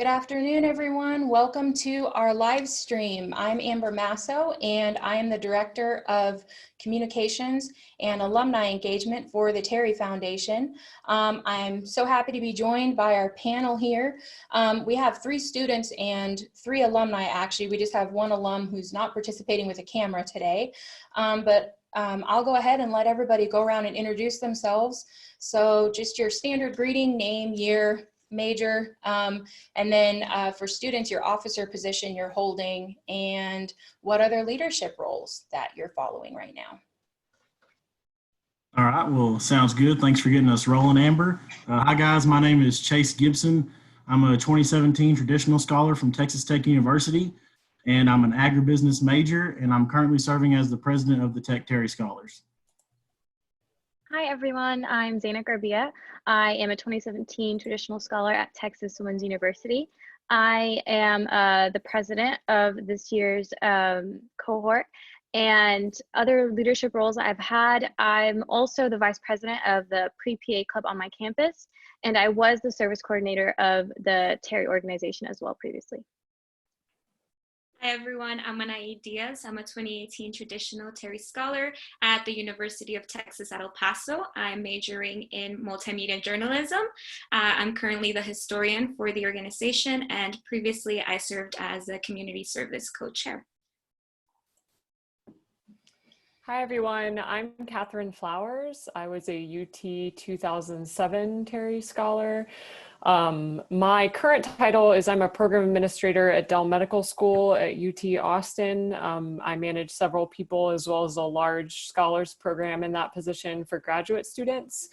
Good afternoon, everyone. Welcome to our live stream. I'm Amber Masso, and I am the Director of Communications and Alumni Engagement for the Terry Foundation. I'm so happy to be joined by our panel here. We have 3 students and 3 alumni, actually. We just have 1 alum who's not participating with a camera today. I'll go ahead and let everybody go around and introduce themselves. So just your standard greeting, name, year, major, and then for students, your officer position you're holding, and what other leadership roles that you're following right now. All right, well, sounds good. Thanks for getting us rolling, Amber. Hi, guys. My name is Chase Gibson. I'm a 2017 traditional scholar from Texas Tech University, and I'm an agribusiness major, and I'm currently serving as the president of the Tech Terry Scholars. Hi everyone, I'm Zaina Gharbieh. I am a 2017 traditional scholar at Texas Women's University. I am the president of this year's cohort, and other leadership roles I've had. I'm also the vice president of the pre-PA club on my campus, and I was the service coordinator of the Terry organization as well previously. Hi everyone, I'm Anahy Diaz. I'm a 2018 traditional Terry Scholar at the University of Texas at El Paso. I'm majoring in multimedia journalism. I'm currently the historian for the organization, and previously I served as a community service co-chair. Hi everyone, I'm Kathryn Flowers. I was a UT 2007 Terry Scholar. My current title is I'm a program administrator at Dell Medical School at UT Austin. I manage several people as well as a large scholars program in that position for graduate students.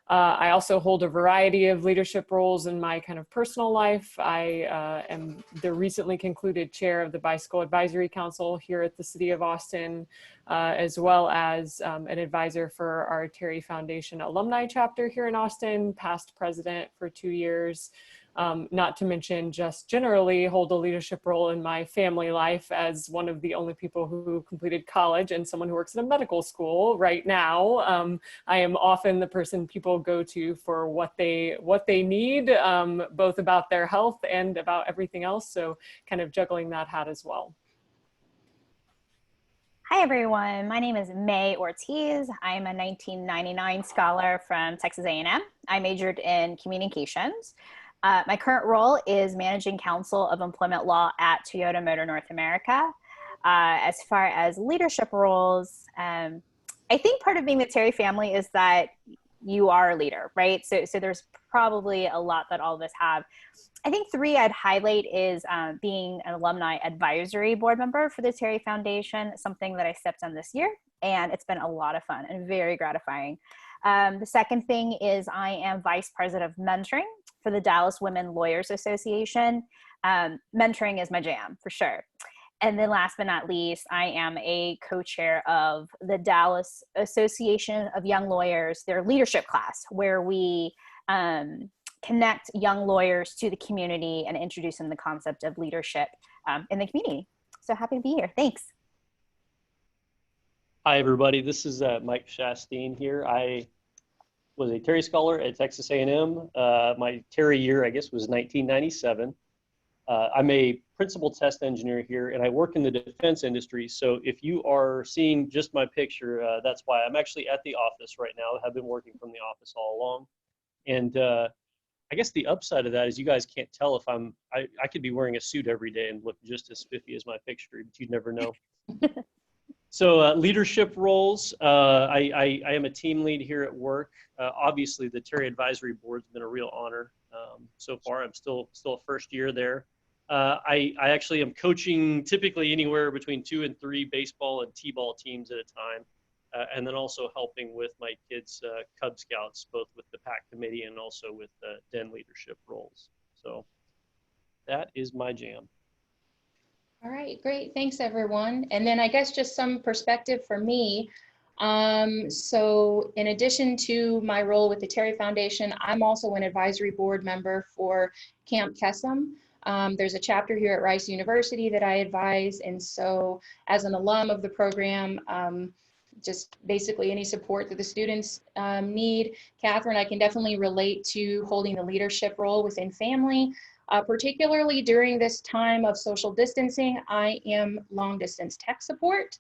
I also hold a variety of leadership roles in my kind of personal life. I am the recently concluded chair of the Bicycle Advisory Council here at the City of Austin, as well as an advisor for our Terry Foundation alumni chapter here in Austin, past president for 2 years. Not to mention just generally hold a leadership role in my family life as one of the only people who completed college and someone who works in a medical school right now. I am often the person people go to for what they need, both about their health and about everything else. So kind of juggling that hat as well. Hi everyone, my name is Mey Ortiz. I'm a 1999 scholar from Texas A&M. I majored in communications. My current role is Managing Counsel of Employment Law at Toyota Motor North America. As far as leadership roles, I think part of being the Terry family is that you are a leader, right? So there's probably a lot that all of us have. I think 3 I'd highlight is being an alumni advisory board member for the Terry Foundation, something that I stepped on this year, and it's been a lot of fun and very gratifying. The second thing is I am vice president of mentoring for the Dallas Women Lawyers Association. Mentoring is my jam for sure. And then last but not least, I am a co-chair of the Dallas Association of Young Lawyers, their leadership class, where we connect young lawyers to the community and introduce them the concept of leadership in the community. So happy to be here. Thanks. Hi, everybody. This is Mike Shasteen here. I was a Terry Scholar at Texas A&M. My Terry year, I guess, was 1997. I'm a principal test engineer here, and I work in the defense industry. So if you are seeing just my picture, that's why. I'm actually at the office right now. I've been working from the office all along. And I guess the upside of that is you guys can't tell if I could be wearing a suit every day and look just as spiffy as my picture, but you'd never know. So leadership roles, I am a team lead here at work. Obviously, the Terry Advisory Board's been a real honor so far. I'm still a first year there. I actually am coaching typically anywhere between 2 and 3 baseball and t-ball teams at a time, and then also helping with my kids' Cub Scouts, both with the PAC committee and also with den leadership roles. So that is my jam. All right, great. Thanks, everyone. And then I guess just some perspective for me. So in addition to my role with the Terry Foundation, I'm also an advisory board member for Camp Kesem. There's a chapter here at Rice University that I advise. And so as an alum of the program, just basically any support that the students need. Kathryn, I can definitely relate to holding the leadership role within family. Particularly during this time of social distancing, I am long distance tech support.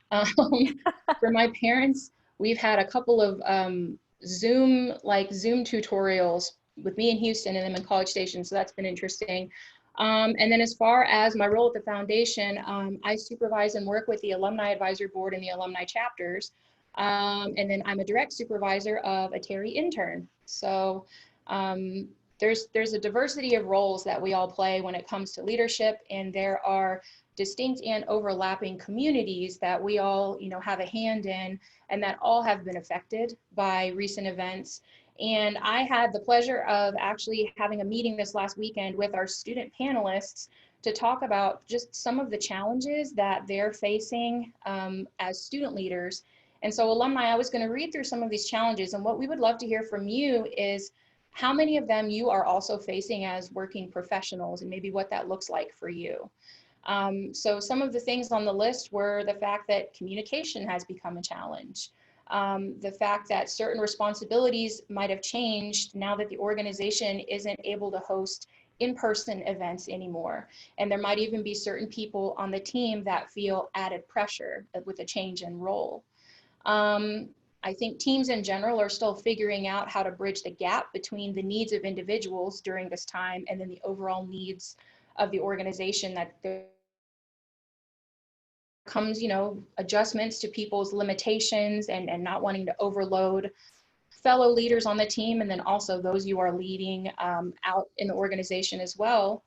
For my parents, we've had a couple of Zoom tutorials with me in Houston and them in College Station, so that's been interesting. And then as far as my role at the foundation, I supervise and work with the Alumni Advisory Board and the alumni chapters. And then I'm a direct supervisor of a Terry intern. So there's a diversity of roles that we all play when it comes to leadership, and there are distinct and overlapping communities that we all, have a hand in, and that all have been affected by recent events. And I had the pleasure of actually having a meeting this last weekend with our student panelists to talk about just some of the challenges that they're facing as student leaders. And so alumni, I was going to read through some of these challenges, and what we would love to hear from you is how many of them you are also facing as working professionals, and maybe what that looks like for you. So some of the things on the list were the fact that communication has become a challenge. The fact that certain responsibilities might have changed now that the organization isn't able to host in-person events anymore. And there might even be certain people on the team that feel added pressure with a change in role. I think teams in general are still figuring out how to bridge the gap between the needs of individuals during this time and then the overall needs of the organization. That there comes, adjustments to people's limitations and not wanting to overload fellow leaders on the team, and then also those you are leading out in the organization as well.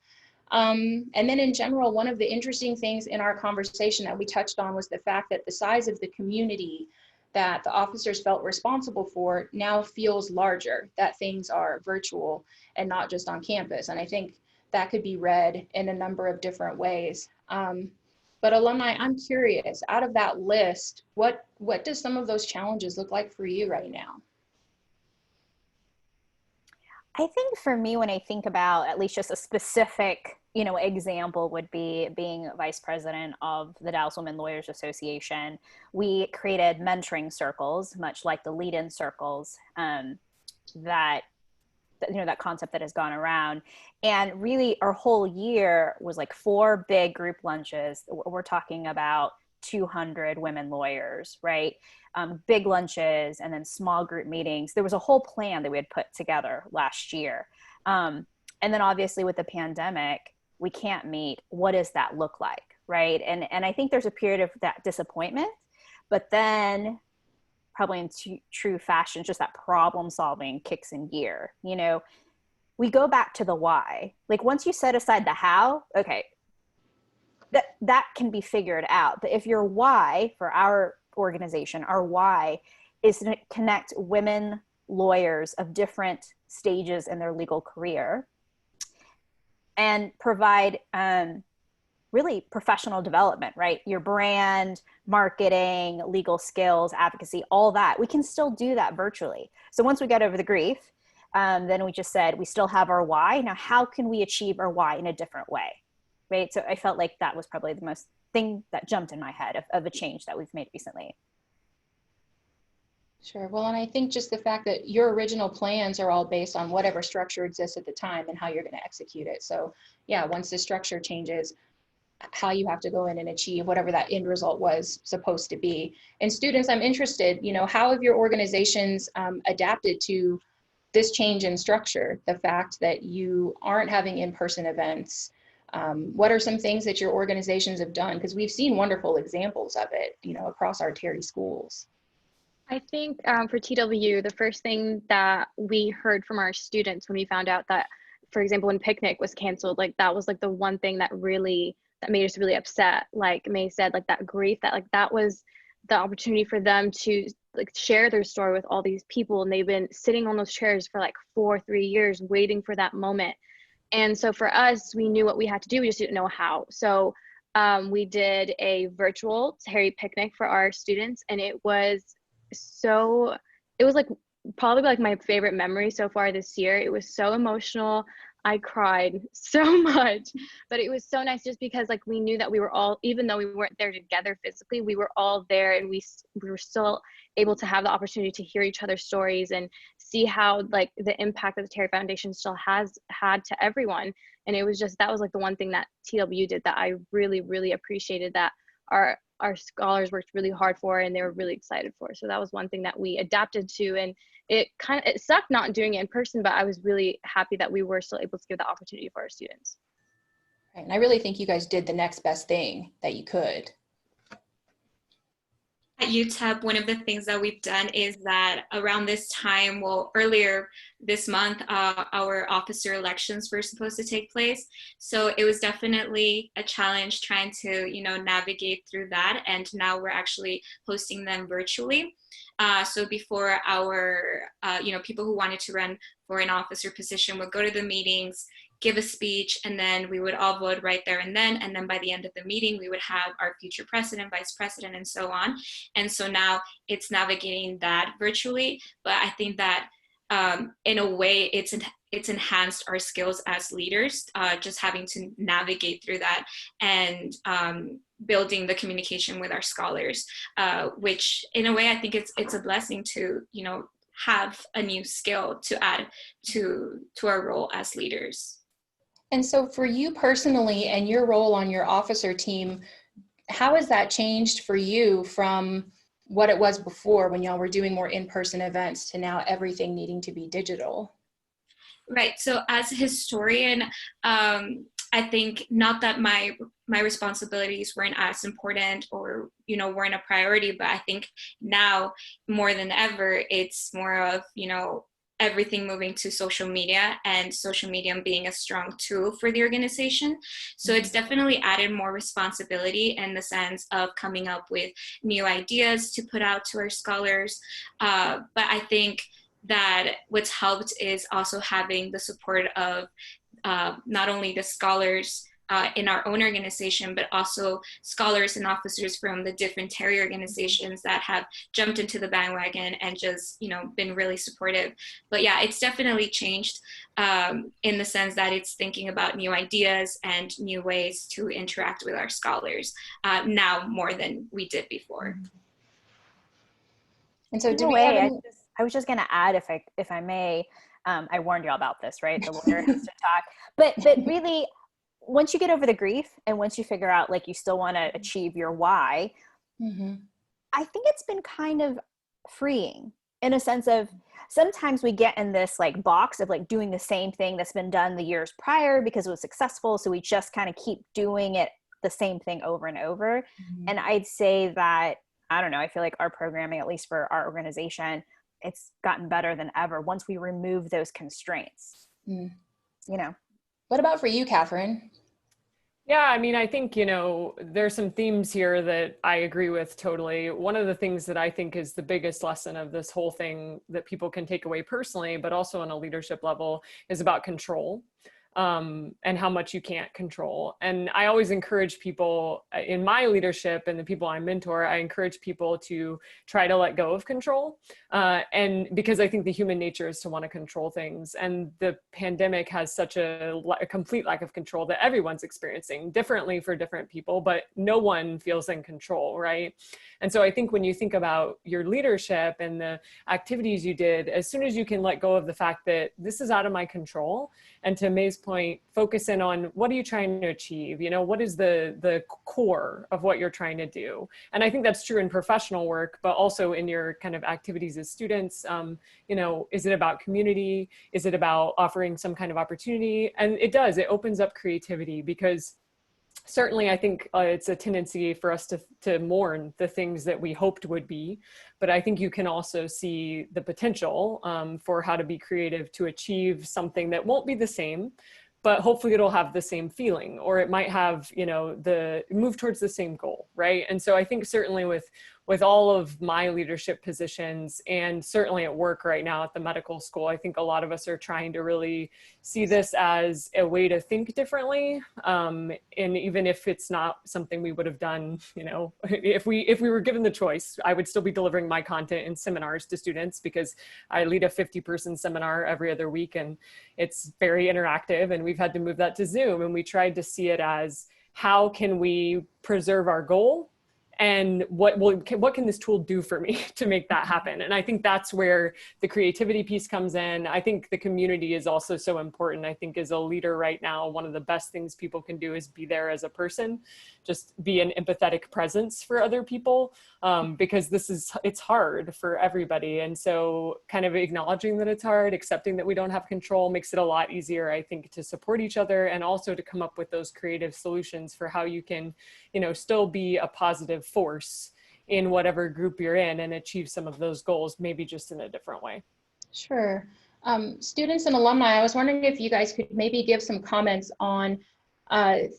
And then in general, one of the interesting things in our conversation that we touched on was the fact that the size of the community that the officers felt responsible for now feels larger, that things are virtual and not just on campus. And I think that could be read in a number of different ways. But alumni, I'm curious, out of that list, what does some of those challenges look like for you right now? I think for me, when I think about at least just a specific, example would be being vice president of the Dallas Women Lawyers Association. We created mentoring circles, much like the lead-in circles, that concept that has gone around. And really our whole year was like 4 big group lunches. We're talking about 200 women lawyers, right? Big lunches and then small group meetings. There was a whole plan that we had put together last year. And then obviously with the pandemic, we can't meet. What does that look like, right? And I think there's a period of that disappointment, but then probably in true fashion, just that problem solving kicks in gear. We go back to the why. Like once you set aside the how, okay, that can be figured out. But if your why for our organization, our why is to connect women lawyers of different stages in their legal career and provide really professional development, right? Your brand, marketing, legal skills, advocacy, all that. We can still do that virtually. So once we got over the grief, then we just said, we still have our why. Now, how can we achieve our why in a different way, right? So I felt like that was probably the most thing that jumped in my head of a change that we've made recently. Sure. Well, and I think just the fact that your original plans are all based on whatever structure exists at the time and how you're going to execute it. So yeah, once the structure changes, how you have to go in and achieve whatever that end result was supposed to be. And students, I'm interested, how have your organizations adapted to this change in structure? The fact that you aren't having in-person events. What are some things that your organizations have done? Because we've seen wonderful examples of it, across our Terry schools. I think for TW, the first thing that we heard from our students when we found out that, for example, when picnic was canceled, like that was like the one thing that made us really upset. Like Mey said, like that grief, that was the opportunity for them to like share their story with all these people. And they've been sitting on those chairs for like 3 years waiting for that moment. And so for us, we knew what we had to do. We just didn't know how. So we did a virtual Terry picnic for our students. And it was like probably like my favorite memory so far this year. It was so emotional. I cried so much, but it was so nice just because like we knew that we were all, even though we weren't there together physically, we were all there, and we were still able to have the opportunity to hear each other's stories and see how like the impact that the Terry Foundation still has had to everyone. And it was just, that was like the one thing that TW did that I really, really appreciated, that our scholars worked really hard for and they were really excited for. So that was one thing that we adapted to, and it sucked not doing it in person, but I was really happy that we were still able to give the opportunity for our students. Right. And I really think you guys did the next best thing that you could. At UTEP, one of the things that we've done is that around this time, well, earlier this month, our officer elections were supposed to take place. So it was definitely a challenge trying to, navigate through that. And now we're actually hosting them virtually. So before our, people who wanted to run for an officer position would go to the meetings, give a speech, and then we would all vote right there and then. And then by the end of the meeting, we would have our future president, vice president, and so on. And so now it's navigating that virtually. But I think that in a way, it's enhanced our skills as leaders, just having to navigate through that and building the communication with our scholars, which in a way, I think it's a blessing to, have a new skill to add to our role as leaders. And so for you personally and your role on your officer team, how has that changed for you from what it was before when y'all were doing more in-person events to now everything needing to be digital? Right. So as a historian, I think not that my responsibilities weren't as important or, weren't a priority, but I think now more than ever, it's more of, everything moving to social media and social media being a strong tool for the organization. So it's definitely added more responsibility in the sense of coming up with new ideas to put out to our scholars. But I think that what's helped is also having the support of not only the scholars in our own organization, but also scholars and officers from the different Terry organizations that have jumped into the bandwagon and just, been really supportive. But yeah, it's definitely changed in the sense that it's thinking about new ideas and new ways to interact with our scholars now more than we did before. And so I was just going to add, if I may, I warned you all about this, right? The lawyer has to talk, but really, once you get over the grief and once you figure out like you still want to achieve your why, I think it's been kind of freeing in a sense of sometimes we get in this like box of like doing the same thing that's been done the years prior because it was successful. So we just kind of keep doing it, the same thing over and over. And I'd say that, I don't know, I feel like our programming, at least for our organization, it's gotten better than ever once we remove those constraints, What about for you, Kathryn? Yeah, I mean, I think, there's some themes here that I agree with totally. One of the things that I think is the biggest lesson of this whole thing that people can take away personally, but also on a leadership level, is about control. And how much you can't control. And I always encourage people in my leadership and the people I mentor, I encourage people to try to let go of control. And because I think the human nature is to want to control things. And the pandemic has such a complete lack of control that everyone's experiencing differently for different people, but no one feels in control, right? And so I think when you think about your leadership and the activities you did, as soon as you can let go of the fact that this is out of my control, and to Mey's point, focus in on what are you trying to achieve? What is the core of what you're trying to do? And I think that's true in professional work, but also in your kind of activities as students. Is it about community? Is it about offering some kind of opportunity? And it opens up creativity, because certainly I think it's a tendency for us to mourn the things that we hoped would be, but I think you can also see the potential for how to be creative to achieve something that won't be the same, but hopefully it'll have the same feeling, or it might have, the move towards the same goal, right? And so I think certainly with with all of my leadership positions, and certainly at work right now at the medical school, I think a lot of us are trying to really see this as a way to think differently. And even if it's not something we would have done, you know, if we were given the choice, I would still be delivering my content in seminars to students, because I lead a 50-person seminar every other week, and it's very interactive, and we've had to move that to Zoom. And we tried to see it as, how can we preserve our goal, and what can this tool do for me to make that happen? And I think that's where the creativity piece comes in. I think the community is also so important. I think as a leader right now, one of the best things people can do is be there as a person, just be an empathetic presence for other people, because it's hard for everybody. And so kind of acknowledging that it's hard, accepting that we don't have control, makes it a lot easier, I think, to support each other, and also to come up with those creative solutions for how you can, you know, still be a positive force in whatever group you're in and achieve some of those goals, maybe just in a different way. Sure. Students and alumni, I was wondering if you guys could maybe give some comments on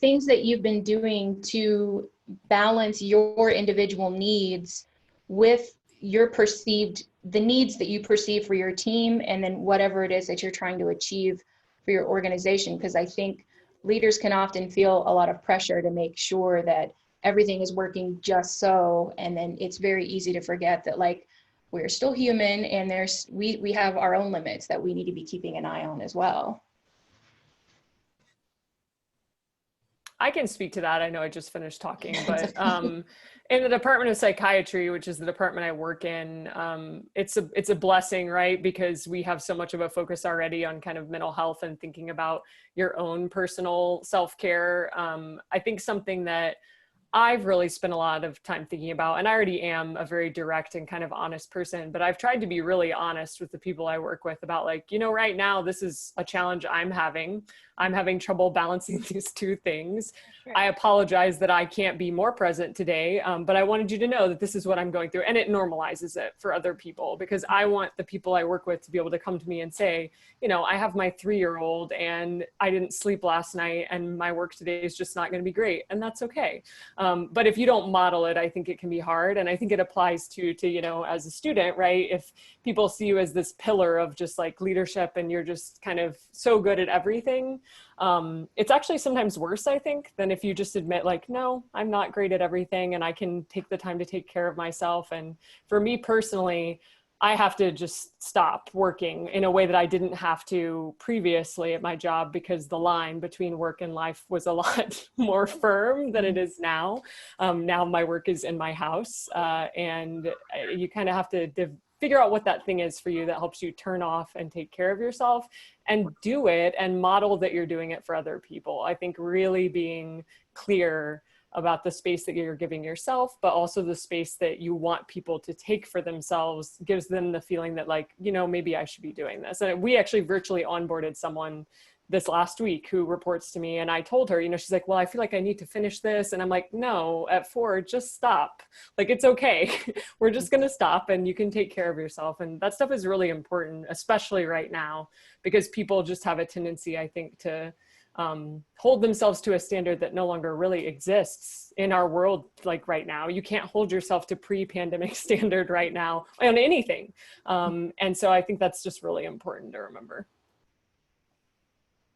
things that you've been doing to balance your individual needs with the needs that you perceive for your team, and then whatever it is that you're trying to achieve for your organization. Because I think leaders can often feel a lot of pressure to make sure that everything is working just so, and then it's very easy to forget that, like, we're still human, and we have our own limits that we need to be keeping an eye on as well. I can speak to that. I know I just finished talking, but in the Department of Psychiatry, which is the department I work in, it's a blessing, right? Because we have so much of a focus already on kind of mental health and thinking about your own personal self-care. I think something that I've really spent a lot of time thinking about, and I already am a very direct and kind of honest person, but I've tried to be really honest with the people I work with about, like, you know, right now, this is a challenge I'm having trouble balancing these two things. Sure. I apologize that I can't be more present today, but I wanted you to know that this is what I'm going through, and it normalizes it for other people, because I want the people I work with to be able to come to me and say, you know, I have my 3-year-old and I didn't sleep last night and my work today is just not going to be great, and that's okay. But if you don't model it, I think it can be hard. And I think it applies to, you know, as a student, right? If people see you as this pillar of just like leadership and you're just kind of so good at everything, it's actually sometimes worse, I think, than if you just admit, like, no, I'm not great at everything and I can take the time to take care of myself. And for me personally, I have to just stop working in a way that I didn't have to previously at my job, because the line between work and life was a lot more firm than it is now. Now my work is in my house, and you kind of have to figure out what that thing is for you that helps you turn off and take care of yourself, and do it and model that you're doing it for other people. I think really being clear about the space that you're giving yourself, but also the space that you want people to take for themselves gives them the feeling that, like, you know, maybe I should be doing this. And we actually virtually onboarded someone this last week who reports to me, and I told her, you know, she's like, well, I feel like I need to finish this. And I'm like, no, at 4, just stop. Like, it's okay. We're just going to stop and you can take care of yourself. And that stuff is really important, especially right now, because people just have a tendency, I think, to hold themselves to a standard that no longer really exists in our world. Like right now, you can't hold yourself to pre-pandemic standard right now on anything. And so I think that's just really important to remember.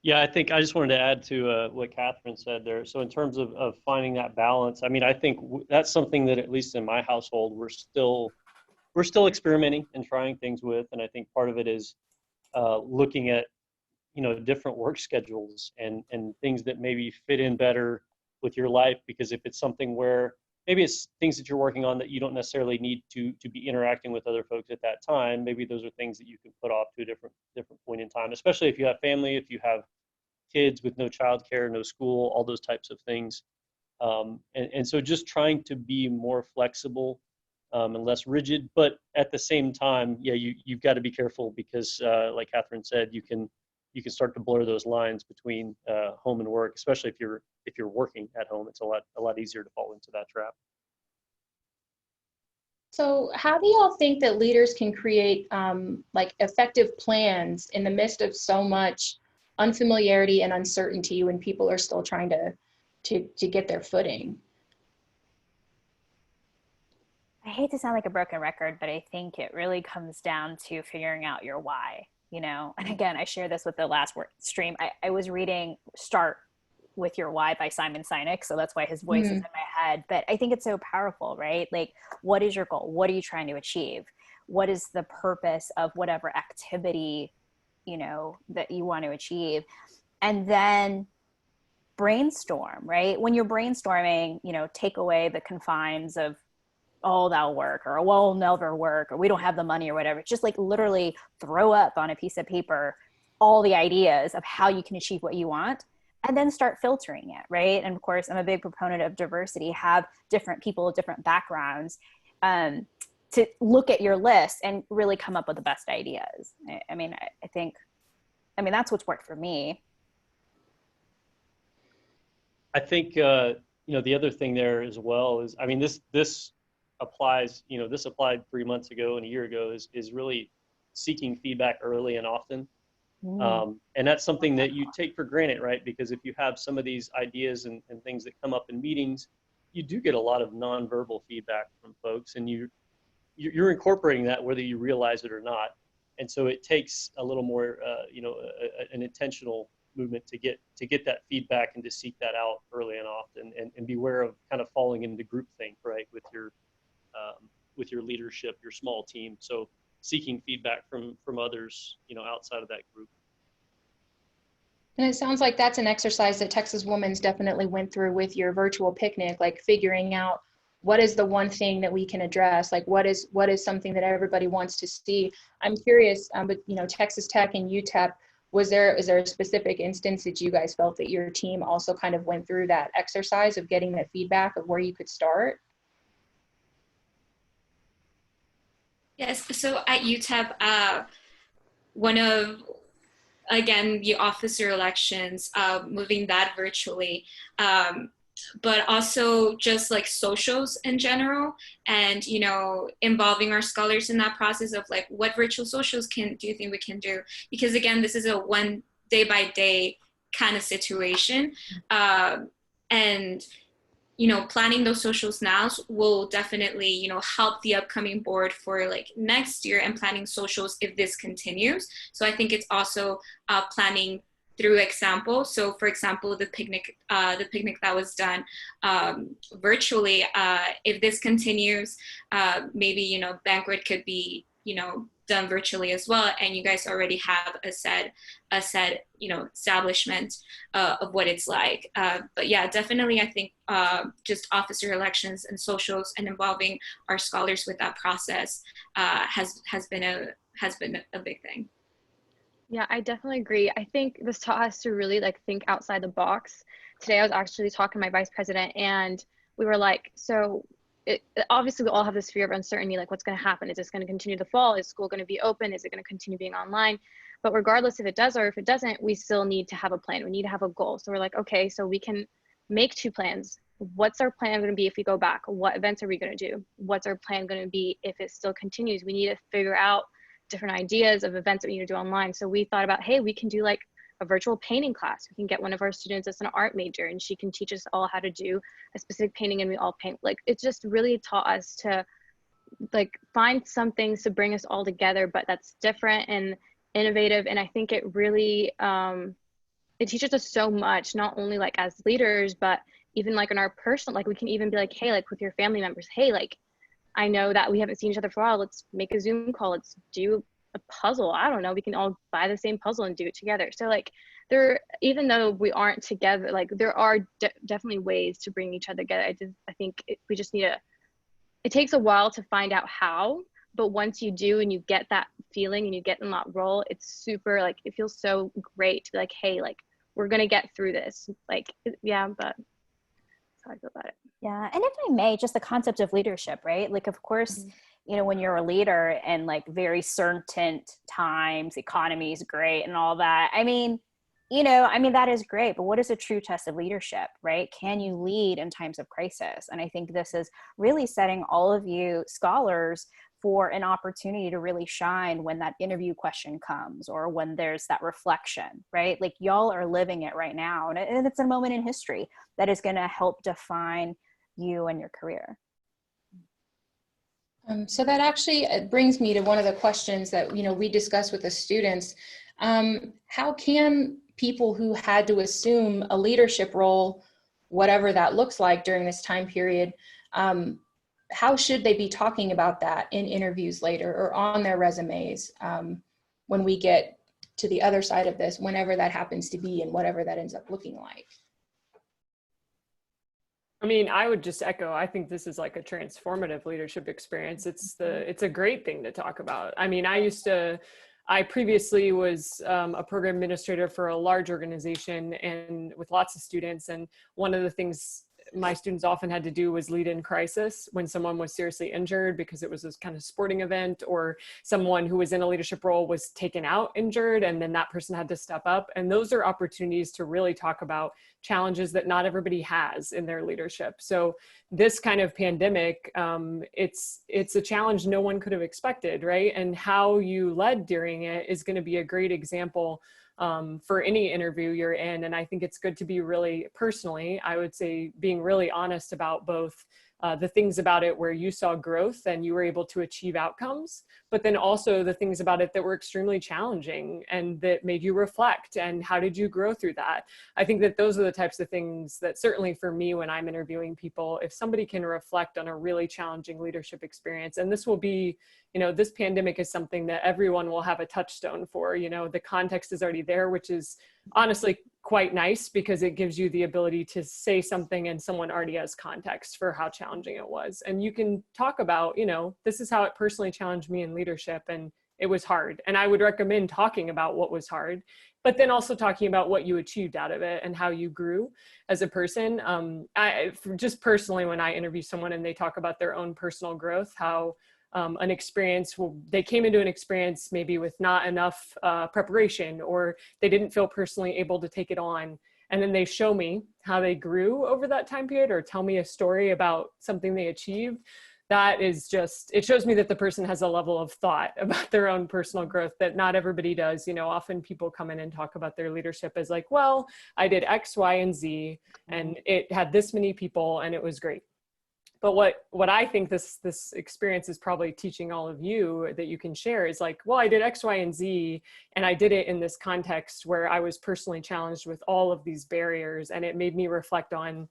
Yeah, I think I just wanted to add to what Kathryn said there. So in terms of finding that balance, I mean, I think that's something that, at least in my household, we're still experimenting and trying things with. And I think part of it is looking at, you know, different work schedules and things that maybe fit in better with your life. Because if it's something where maybe it's things that you're working on that you don't necessarily need to be interacting with other folks at that time, maybe those are things that you can put off to a different point in time, especially if you have family, if you have kids with no childcare, no school, all those types of things. And so just trying to be more flexible and less rigid, but at the same time, yeah, you've got to be careful, because like Kathryn said, you can start to blur those lines between home and work, especially if you're working at home. It's a lot easier to fall into that trap. So how do y'all think that leaders can create like effective plans in the midst of so much unfamiliarity and uncertainty when people are still trying to get their footing? I hate to sound like a broken record, but I think it really comes down to figuring out your why, you know? And again, I share this with the last stream. I was reading Start with Your Why by Simon Sinek. So that's why his voice is in my head. But I think it's so powerful, right? Like, what is your goal? What are you trying to achieve? What is the purpose of whatever activity, you know, that you want to achieve? And then brainstorm, right? When you're brainstorming, you know, take away the confines of, oh, that'll work, or well, never work, or we don't have the money, or whatever. Just like literally throw up on a piece of paper all the ideas of how you can achieve what you want, and then start filtering it, right? And of course, I'm a big proponent of diversity. Have different people, different backgrounds, to look at your list and really come up with the best ideas. I mean, that's what's worked for me. I think, you know, the other thing there as well is, I mean, this applies, you know, this applied 3 months ago and a year ago, is really seeking feedback early and often. And that's something that you take for granted, right? Because if you have some of these ideas and things that come up in meetings, you do get a lot of nonverbal feedback from folks, and you're incorporating that whether you realize it or not. And so it takes a little more, you know, an intentional movement to get that feedback and to seek that out early and often, and beware of kind of falling into groupthink, right, with your leadership, your small team. So seeking feedback from others, you know, outside of that group. And it sounds like that's an exercise that Texas Women's definitely went through with your virtual picnic, like figuring out what is the one thing that we can address, like what is something that everybody wants to see. I'm curious, but you know, Texas Tech and UTEP, is there a specific instance that you guys felt that your team also kind of went through that exercise of getting that feedback of where you could start? Yes, so at UTEP, one of, again, the officer elections, moving that virtually, but also just like socials in general, and, you know, involving our scholars in that process of like, what virtual socials do you think we can do? Because again, this is a one day by day kind of situation. And you know, planning those socials now will definitely, you know, help the upcoming board for like next year and planning socials if this continues. So I think it's also planning through example. So for example, the picnic that was done virtually, if this continues, maybe, you know, banquet could be, you know, done virtually as well, and you guys already have a set you know, establishment of what it's like. But yeah, definitely, I think just officer elections and socials and involving our scholars with that process has been a big thing. Yeah, I definitely agree. I think this taught us to really like think outside the box. Today I was actually talking to my vice president, and we were like, so obviously we all have this fear of uncertainty, like what's going to happen? Is this going to continue to fall? Is school going to be open? Is it going to continue being online? But regardless if it does or if it doesn't, we still need to have a plan. We need to have a goal. So we're like, okay, so we can make 2 plans. What's our plan going to be if we go back? What events are we going to do? What's our plan going to be if it still continues? We need to figure out different ideas of events that we need to do online. So we thought about, hey, we can do like a virtual painting class. We can get one of our students that's an art major, and she can teach us all how to do a specific painting, and we all paint. Like, it just really taught us to like find some things to bring us all together, but that's different and innovative. And I think it really it teaches us so much, not only like as leaders, but even like in our personal, like we can even be like, hey, like with your family members, hey, like I know that we haven't seen each other for a while, let's make a Zoom call, let's do a puzzle. I don't know, we can all buy the same puzzle and do it together. So like even though we aren't together, like there are definitely ways to bring each other together. I think we just need it takes a while to find out how, but once you do and you get that feeling and you get in that role, it's super, like it feels so great to be like, hey, like we're gonna get through this. Like, yeah, but that's how I feel about it. Yeah, and if I may, just the concept of leadership, right? Like, of course, you know, when you're a leader and like very certain times, economy is great and all that. I mean, you know, I mean, that is great, but what is a true test of leadership, right? Can you lead in times of crisis? And I think this is really setting all of you scholars for an opportunity to really shine when that interview question comes, or when there's that reflection, right? Like y'all are living it right now. And it's a moment in history that is going to help define you and your career. So that actually brings me to one of the questions that, we discussed with the students. How can people who had to assume a leadership role, whatever that looks like during this time period, how should they be talking about that in interviews later or on their resumes when we get to the other side of this, whenever that happens to be and whatever that ends up looking like? I mean, I would just echo, I think this is like a transformative leadership experience. It's a great thing to talk about. I mean, I previously was a program administrator for a large organization and with lots of students. And one of the things my students often had to do was lead in crisis when someone was seriously injured because it was this kind of sporting event, or someone who was in a leadership role was taken out injured, and then that person had to step up. And those are opportunities to really talk about challenges that not everybody has in their leadership. So this kind of pandemic, it's a challenge no one could have expected, right? And how you led during it is going to be a great example for any interview you're in. And I think it's good to be really personally, I would say, being really honest about both the things about it where you saw growth and you were able to achieve outcomes, but then also the things about it that were extremely challenging and that made you reflect, and how did you grow through that? I think that those are the types of things that certainly for me, when I'm interviewing people, if somebody can reflect on a really challenging leadership experience, and this will be, this pandemic is something that everyone will have a touchstone for, the context is already there, which is honestly quite nice because it gives you the ability to say something and someone already has context for how challenging it was. And you can talk about, this is how it personally challenged me in leadership and it was hard. And I would recommend talking about what was hard, but then also talking about what you achieved out of it and how you grew as a person. Just personally, when I interview someone and they talk about their own personal growth, how an experience, they came into an experience maybe with not enough preparation, or they didn't feel personally able to take it on. And then they show me how they grew over that time period, or tell me a story about something they achieved. That is just, it shows me that the person has a level of thought about their own personal growth that not everybody does. Often people come in and talk about their leadership as like, well, I did X, Y, and Z, and it had this many people and it was great. But what I think this experience is probably teaching all of you that you can share is like, well, I did X, Y, and Z, and I did it in this context where I was personally challenged with all of these barriers, and it made me reflect on,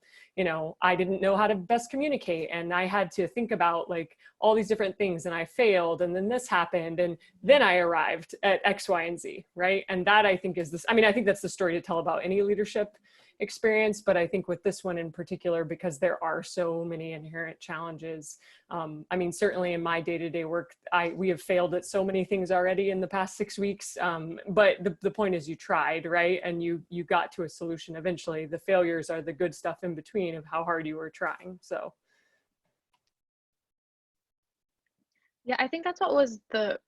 I didn't know how to best communicate, and I had to think about like all these different things, and I failed, and then this happened, and then I arrived at X, Y, and Z, right? And that I think is this, I think that's the story to tell about any leadership experience, but I think with this one in particular, because there are so many inherent challenges. Certainly in my day-to-day work, we have failed at so many things already in the past 6 weeks. But the point is you tried, right? And you got to a solution eventually. The failures are the good stuff in between of how hard you were trying. So. Yeah, I think that's what was the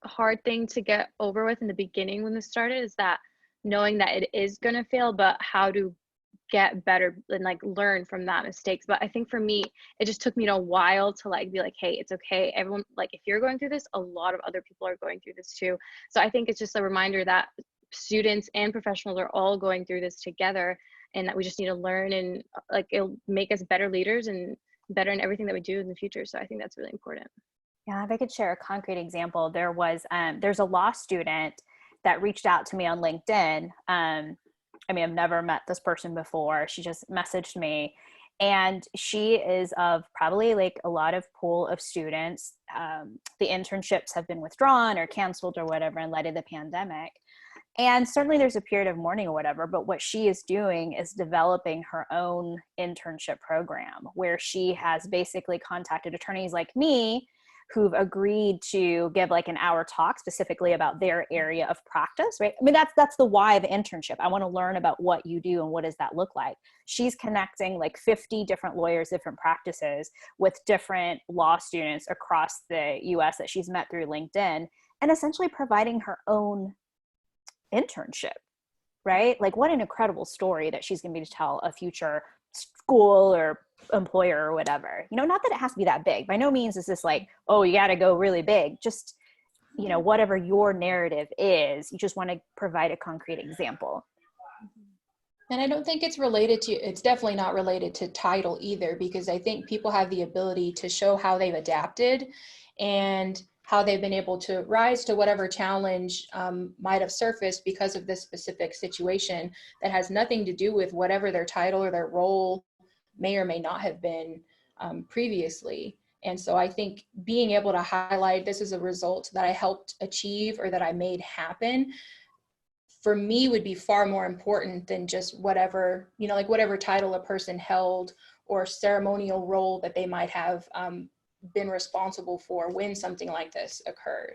hard thing to get over with in the beginning when this started, is that knowing that it is going to fail, but how to get better and like learn from that mistakes. But I think for me, it just took me a while to like be like, hey, it's okay. Everyone, like if you're going through this, a lot of other people are going through this too. So I think it's just a reminder that students and professionals are all going through this together, and that we just need to learn, and like it'll make us better leaders and better in everything that we do in the future. So I think that's really important. Yeah, if I could share a concrete example, there's a law student that reached out to me on LinkedIn. I've never met this person before. She just messaged me, and she is of probably like a lot of pool of students. The internships have been withdrawn or canceled or whatever in light of the pandemic. And certainly there's a period of mourning or whatever, but what she is doing is developing her own internship program where she has basically contacted attorneys like me who've agreed to give like an hour talk specifically about their area of practice, right? That's the why of the internship. I want to learn about what you do and what does that look like. She's connecting like 50 different lawyers, different practices with different law students across the US that she's met through LinkedIn, and essentially providing her own internship, right? Like what an incredible story that she's going to be able to tell a future school or employer or whatever. Not that it has to be that big. By no means is this like, oh, you got to go really big. Just, whatever your narrative is, you just want to provide a concrete example. And I don't think it's related to, it's definitely not related to title either, because I think people have the ability to show how they've adapted and how they've been able to rise to whatever challenge might have surfaced because of this specific situation that has nothing to do with whatever their title or their role may or may not have been previously. And so I think being able to highlight this is a result that I helped achieve or that I made happen, for me would be far more important than just whatever, you know, like whatever title a person held or ceremonial role that they might have been responsible for when something like this occurred.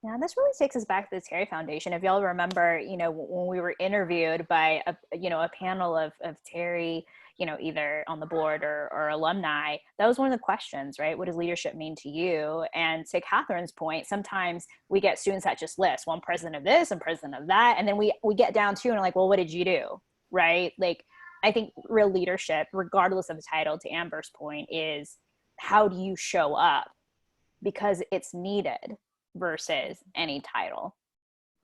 Yeah, and this really takes us back to the Terry Foundation. If y'all remember, you know, when we were interviewed by a panel of Terry, you know, either on the board or alumni, that was one of the questions, right? What does leadership mean to you? And to Kathryn's point, sometimes we get students that just list one president of this and president of that. And then we get down to and like, well, what did you do? Right? Like, I think real leadership, regardless of the title, to Amber's point, is how do you show up because it's needed versus any title.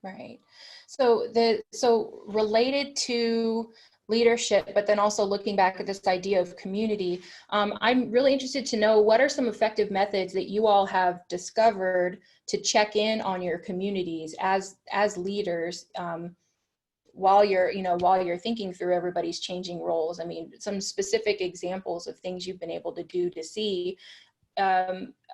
Right. So related to leadership, but then also looking back at this idea of community, I'm really interested to know what are some effective methods that you all have discovered to check in on your communities as leaders while you're thinking through everybody's changing roles. I mean, some specific examples of things you've been able to do to see,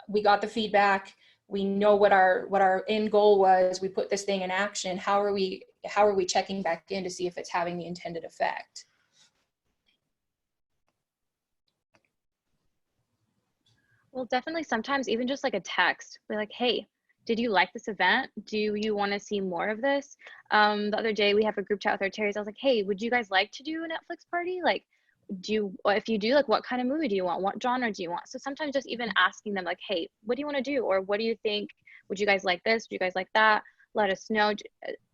we got the feedback, we know what our end goal was, we put this thing in action. How are we checking back in to see if it's having the intended effect? Well, definitely sometimes even just like a text, be like, hey, did you like this event? Do you want to see more of this? The other day we have a group chat with our Terrys. I was like, hey, would you guys like to do a Netflix party? Like, if you do, like, what kind of movie do you want? What genre do you want? So sometimes just even asking them like, hey, what do you want to do? Or what do you think? Would you guys like this? Would you guys like that? Let us know.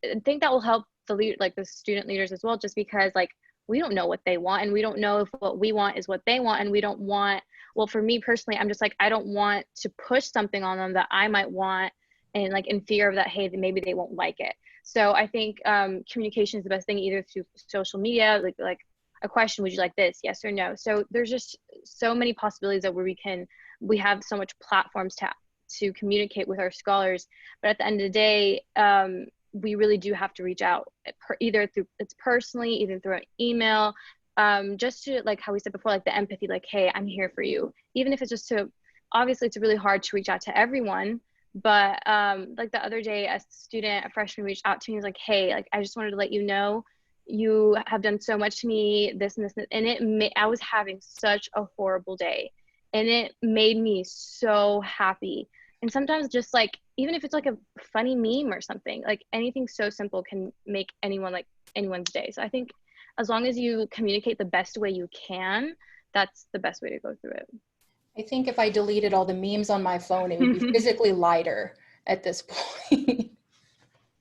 I think that will help the student leaders as well, just because like, we don't know what they want, and we don't know if what we want is what they want. And we don't want, well, for me personally, I'm just like, I don't want to push something on them that I might want, and like in fear of that, hey, maybe they won't like it. So I think communication is the best thing, either through social media, like a question, would you like this? Yes or no? So there's just so many possibilities that we have so much platforms to communicate with our scholars. But at the end of the day, we really do have to reach out, either through it's personally, either through an email, just to, like how we said before, like the empathy, like, hey, I'm here for you. Even if it's just obviously it's really hard to reach out to everyone, but like the other day, a freshman reached out to me, and was like, hey, like, I just wanted to let you know, you have done so much to me, this and this, and I was having such a horrible day, and it made me so happy. And sometimes just like, even if it's like a funny meme or something, like anything so simple can make anyone's day. So I think as long as you communicate the best way you can, that's the best way to go through it. I think if I deleted all the memes on my phone, it would be physically lighter at this point.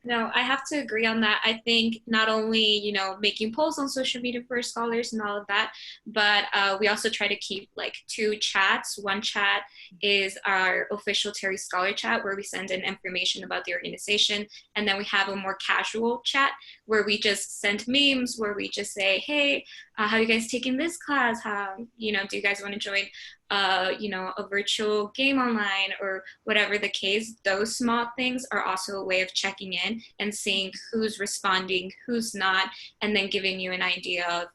No, I have to agree on that. I think not only, making polls on social media for scholars and all of that, but we also try to keep like 2 chats. One chat is our official Terry Scholar chat, where we send in information about the organization. And then we have a more casual chat where we just send memes, where we just say, hey, how are you guys taking this class? How, do you guys want to join a virtual game online, or whatever the case? Those small things are also a way of checking in and seeing who's responding, who's not, and then giving you an idea of,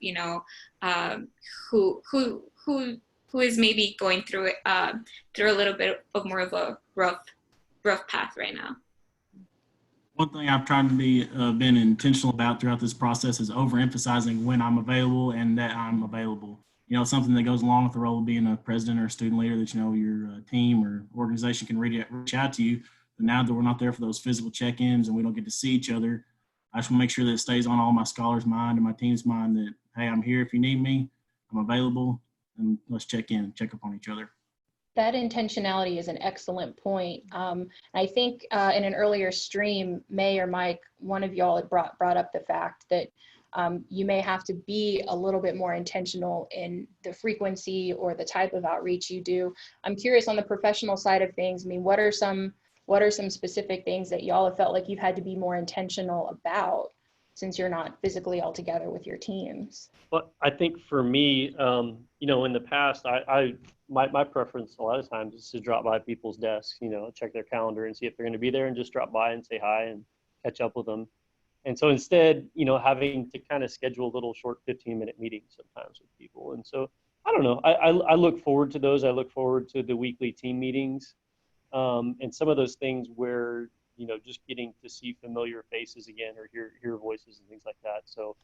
who is maybe going through a little bit of more of a rough path right now. One thing I've tried to be been intentional about throughout this process is overemphasizing when I'm available and that I'm available. Something that goes along with the role of being a president or a student leader, that, your team or organization can reach out to you. But now that we're not there for those physical check-ins and we don't get to see each other, I just want to make sure that it stays on all my scholars' mind and my team's mind that, hey, I'm here if you need me, I'm available, and let's check up on each other. That intentionality is an excellent point. I think in an earlier stream, Mey or Mike, one of y'all had brought up the fact that you may have to be a little bit more intentional in the frequency or the type of outreach you do. I'm curious, on the professional side of things, I mean, what are some specific things that y'all have felt like you've had to be more intentional about since you're not physically all together with your teams? But I think for me, you know, in the past, my preference a lot of times is to drop by people's desks, you know, check their calendar and see if they're going to be there and just drop by and say hi and catch up with them. And so instead, you know, having to kind of schedule little short 15-minute meetings sometimes with people. And so I don't know, I look forward to those. I look forward to the weekly team meetings, and some of those things where, you know, just getting to see familiar faces again or hear voices and things like that. So,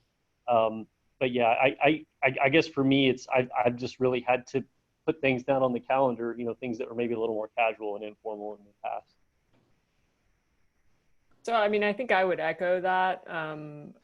but yeah, I guess for me, it's I've just really had to put things down on the calendar, you know, things that were maybe a little more casual and informal in the past. So, I mean, I think I would echo that.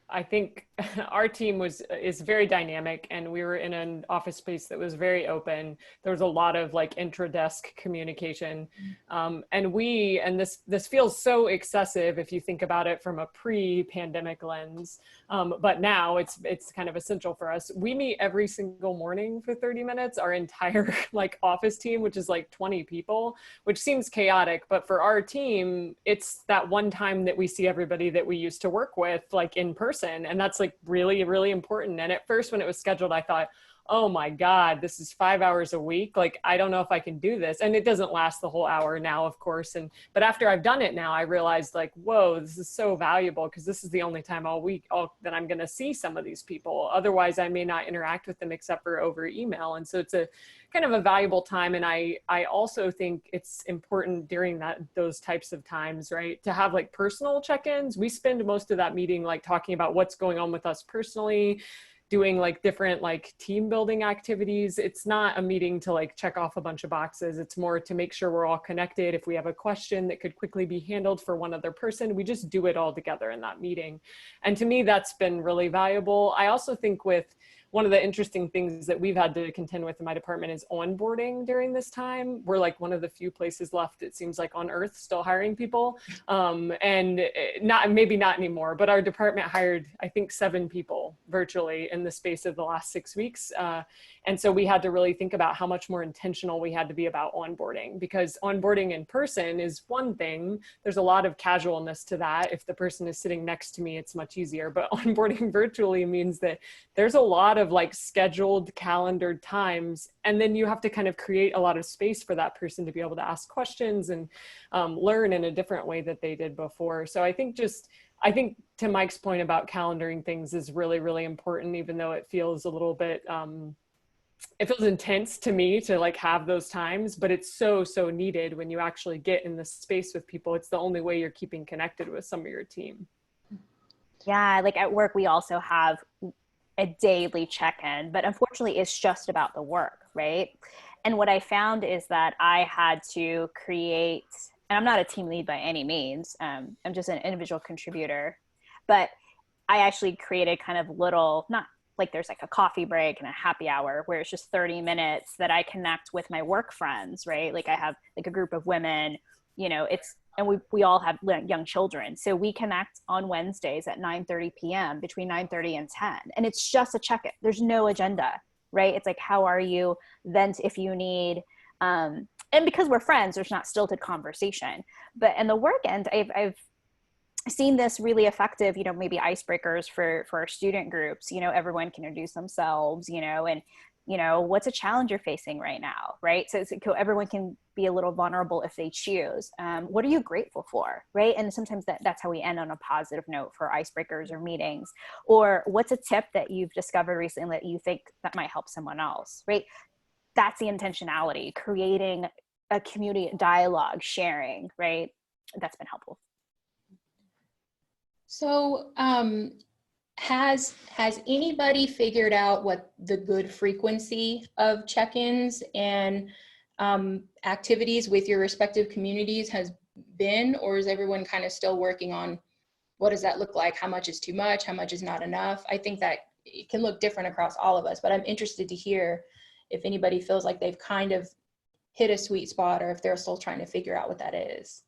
I think our team is very dynamic, and we were in an office space that was very open. There was a lot of like intra-desk communication, and this feels so excessive if you think about it from a pre-pandemic lens. But now it's kind of essential for us. We meet every single morning for 30 minutes. Our entire like office team, which is like 20 people, which seems chaotic, but for our team, it's that one time that we see everybody that we used to work with like in person. And that's like really, really important. And at first when it was scheduled, I thought, oh my God, this is 5 hours a week. Like, I don't know if I can do this. And it doesn't last the whole hour now, of course. But after I've done it now, I realized like, whoa, this is so valuable because this is the only time all week that I'm going to see some of these people. Otherwise, I may not interact with them except for over email. And so it's a kind of a valuable time. And I also think it's important during those types of times, right, to have like personal check-ins. We spend most of that meeting like talking about what's going on with us personally, doing like different like team building activities. It's not a meeting to like check off a bunch of boxes. It's more to make sure we're all connected. If we have a question that could quickly be handled for one other person, we just do it all together in that meeting. And to me, that's been really valuable. I also think with one of the interesting things that we've had to contend with in my department is onboarding during this time. We're like one of the few places left, it seems like, on earth still hiring people. And maybe not anymore, but our department hired, I think, 7 people virtually in the space of the last 6 weeks. And so we had to really think about how much more intentional we had to be about onboarding, because onboarding in person is one thing. There's a lot of casualness to that. If the person is sitting next to me, it's much easier. But onboarding virtually means that there's a lot of like scheduled calendared times, and then you have to kind of create a lot of space for that person to be able to ask questions and learn in a different way that they did before. So I think to Mike's point about calendaring things is really, really important, even though it feels a little bit, it feels intense to me to like have those times, but it's so, so needed when you actually get in the space with people. It's the only way you're keeping connected with some of your team. Yeah, like at work, we also have a daily check-in, but unfortunately it's just about the work, right? And what I found is that I had to create, and I'm not a team lead by any means, I'm just an individual contributor, but I actually created kind of little, not like there's like a coffee break and a happy hour where it's just 30 minutes that I connect with my work friends, right? Like I have like a group of women, you know, and we all have young children. So we connect on Wednesdays at 9:30 p.m. between 9:30 and 10. And it's just a check-in. There's no agenda, right? It's like, how are you? Vent if you need. And because we're friends, there's not stilted conversation. But in the work end, I've seen this really effective, you know, maybe icebreakers for our student groups. You know, everyone can introduce themselves, you know, and you know, what's a challenge you're facing right now, right? So everyone can be a little vulnerable if they choose. What are you grateful for, right? And sometimes that's how we end on a positive note for icebreakers or meetings. Or what's a tip that you've discovered recently that you think that might help someone else, right? That's the intentionality, creating a community dialogue, sharing, right? That's been helpful. So, has anybody figured out what the good frequency of check-ins and activities with your respective communities has been, or is everyone kind of still working on what does that look like? How much is too much? How much is not enough? I think that it can look different across all of us, but I'm interested to hear if anybody feels like they've kind of hit a sweet spot or if they're still trying to figure out what that is.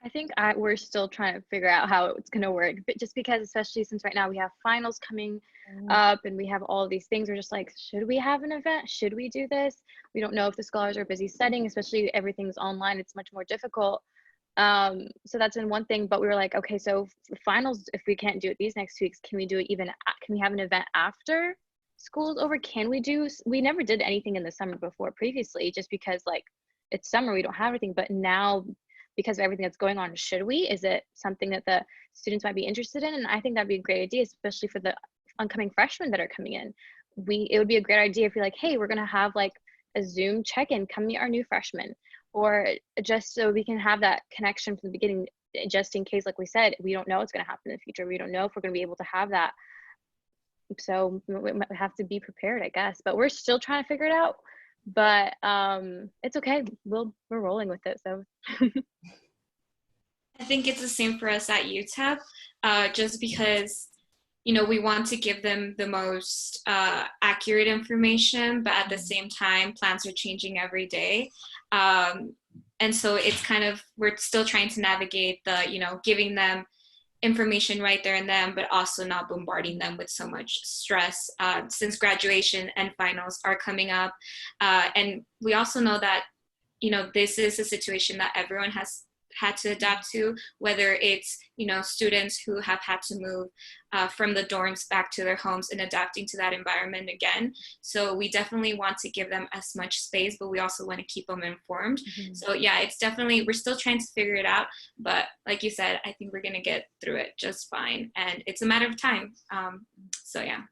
I think we're still trying to figure out how it's going to work, but just because, especially since right now we have finals coming up and we have all of these things, we're just like, should we have an event? Should we do this? We don't know if the scholars are busy studying, especially everything's online. It's much more difficult. So that's been one thing, but we were like, okay, so for finals, if we can't do it these next 2 weeks, can we do it can we have an event after school's over? We never did anything in the summer before previously, just because like it's summer, we don't have anything, but now because of everything that's going on, is it something that the students might be interested in? And I think that'd be a great idea, especially for the oncoming freshmen that are coming in. It would be a great idea if you're like, hey, we're gonna have like a Zoom check-in, come meet our new freshmen, or just so we can have that connection from the beginning, just in case, like we said, we don't know what's going to happen in the future. We don't know if we're going to be able to have that. So we might have to be prepared, I guess, but we're still trying to figure it out. But it's okay. We're rolling with it. So I think it's the same for us at UTEP, just because, you know, we want to give them the most accurate information, but at the same time, plans are changing every day. And so it's kind of, we're still trying to navigate the, you know, giving them information right there and then, but also not bombarding them with so much stress since graduation and finals are coming up. And we also know that, you know, this is a situation that everyone has had to adapt to, whether it's, you know, students who have had to move from the dorms back to their homes and adapting to that environment again. So we definitely want to give them as much space, but we also want to keep them informed. Mm-hmm. So yeah, it's definitely, we're still trying to figure it out, but like you said, I think we're going to get through it just fine. And it's a matter of time. So yeah.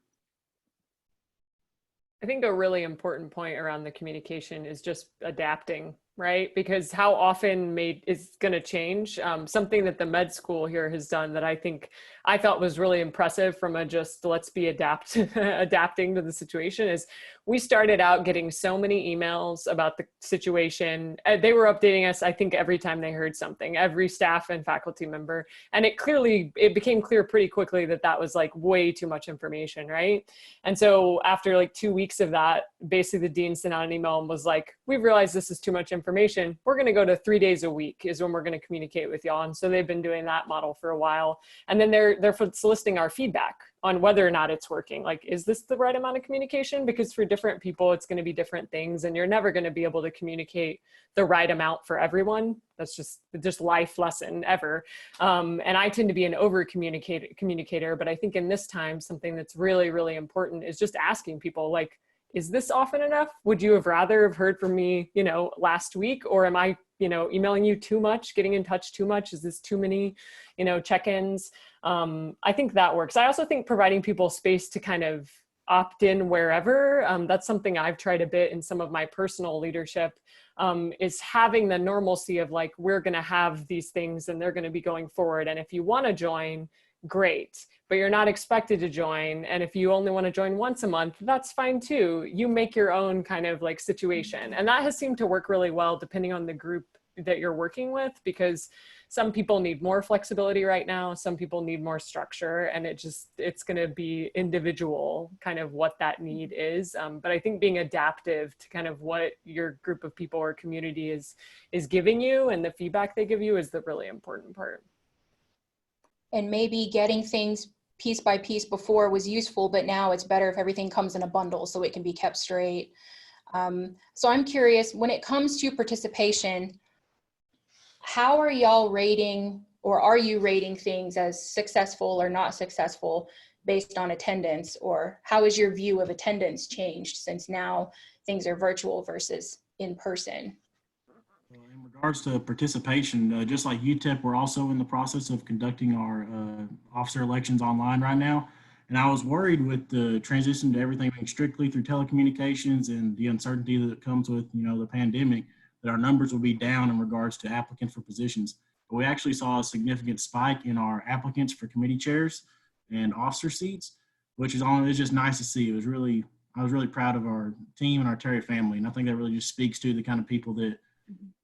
I think a really important point around the communication is just adapting, right? Because how often is going to change. Something that the med school here has done that I thought was really impressive from a just let's be adapting to the situation is we started out getting so many emails about the situation. They were updating us, I think, every time they heard something, every staff and faculty member. And it became clear pretty quickly that that was like way too much information, right? And so after like 2 weeks of that, basically the dean sent out an email and was like, we've realized this is too much information. We're going to go to 3 days a week is when we're going to communicate with y'all. And so they've been doing that model for a while. And then they're soliciting our feedback on whether or not it's working. Like, is this the right amount of communication? Because for different people, it's going to be different things, and you're never going to be able to communicate the right amount for everyone. That's just life lesson ever. And I tend to be an over communicator, but I think in this time, something that's really, really important is just asking people, like, is this often enough? Would you have rather have heard from me, you know, last week? Or am I, you know, emailing you too much, getting in touch too much? Is this too many, you know, check-ins? I think that works. I also think providing people space to kind of opt in wherever. That's something I've tried a bit in some of my personal leadership, is having the normalcy of like, we're going to have these things and they're going to be going forward. And if you want to join, great, but you're not expected to join. And if you only want to join once a month, that's fine too. You make your own kind of like situation. And that has seemed to work really well depending on the group that you're working with, because some people need more flexibility right now. Some people need more structure, and it's going to be individual kind of what that need is. But I think being adaptive to kind of what your group of people or community is giving you and the feedback they give you is the really important part. And maybe getting things piece by piece before was useful, but now it's better if everything comes in a bundle so it can be kept straight. So I'm curious, when it comes to participation, how are y'all rating, or are you rating things as successful or not successful based on attendance? Or how has your view of attendance changed since now things are virtual versus in person? In regards to participation, just like UTEP, we're also in the process of conducting our officer elections online right now. And I was worried with the transition to everything being strictly through telecommunications and the uncertainty that comes with, you know, the pandemic, that our numbers will be down in regards to applicants for positions. But we actually saw a significant spike in our applicants for committee chairs and officer seats, which is just nice to see. I was really proud of our team and our Terry family. And I think that really just speaks to the kind of people that